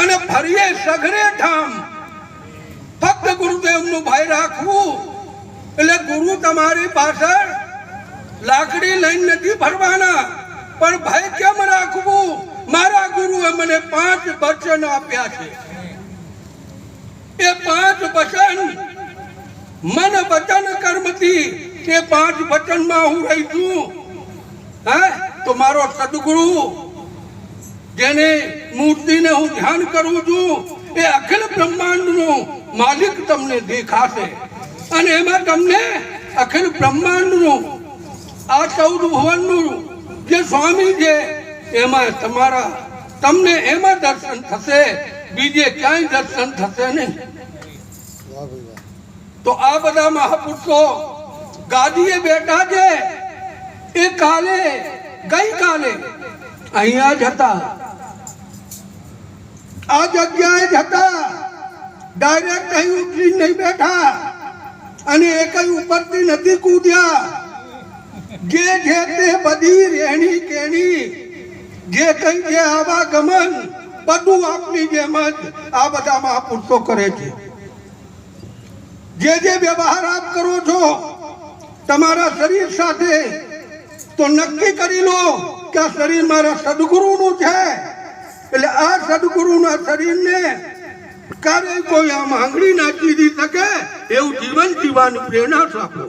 અને ફરીએ સઘરે ઠામ ફક્ત ગુરુદેવનું ભય રાખવું. એટલે ગુરુ તમારી પાછળ લાકડી લઈને નથી ફરવાના, પણ ભય કેમ રાખવું? મારા ગુરુએ મને 5 વચન આપ્યા છે. એ 5 વચન મન વચન કર્મથી એ 5 વચનમાં હું રહી છું. તો મારો સદગુરુ જેને મૂર્તિને હું ધ્યાન કરું છું એ અખિલ બ્રહ્માંડનો માલિક તમને દેખાશે. અને એમાં તમને અખિલ બ્રહ્માંડનું આ 14 ભુવનનું જે સ્વામી છે એમાં તમને એમાં દર્શન થશે, બીજે ક્યાંય દર્શન થશે નહીં. તો આ બધા મહાપુરુષો ગાદીએ બેઠા છે. એ ગઈકાલે અહીંયા જ હતા, આ જગ્યાએ જ હતા. ડાયરેક્ટ અહીં ઉતરી નહીં બેઠા અને એ કઈ ઉપરથી નથી કૂદ્યા. જે છે તે બધી રેણી કેણી જે કઈ છે આવાગમન બધું આપની જેમ જ આ બધા મહાપુરુષો કરે છે. જે વ્યવહાર આપ કરો છો તમારા શરીર સાથે, તો નક્કી કરી લો કે આ શરીર મારા સદગુરુનું છે. એટલે આ સદગુરુના શરીરને ક્યારેય કોઈ આમ આંગળી ના ચીરી શકે એવું જીવન જીવવાની પ્રેરણા આપો.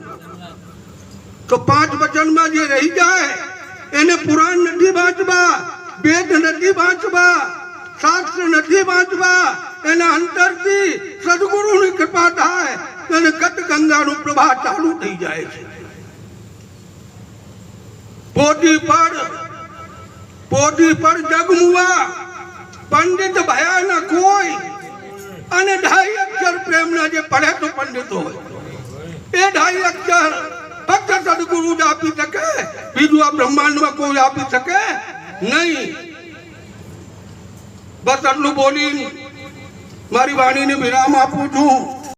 તો 5 વચનમાં જે રહી જાય એને પુરાણ નથી વાંચવા, વેદ નથી વાંચવા, શાસ્ત્ર નથી વાંચવા. એના અંતરથી સદગુરુની કૃપા થાય અને ગત ગંગાનું પ્રવાહ ચાલુ થઈ જાય છે. પોધી પર જગમુવા પંડિત ભયા ના કોઈ. અને 2.5 અક્ષર પ્રેમના જે પડે તો પંડિતો હોય એ 2.5 અક્ષર ફક્ત સદગુરુ જ આપી શકે, બીજું આ બ્રહ્માંડમાં કોઈ આપી શકે નહીં. બસ આટલું બોલી મારી વાણીને વિરામ આપું છું.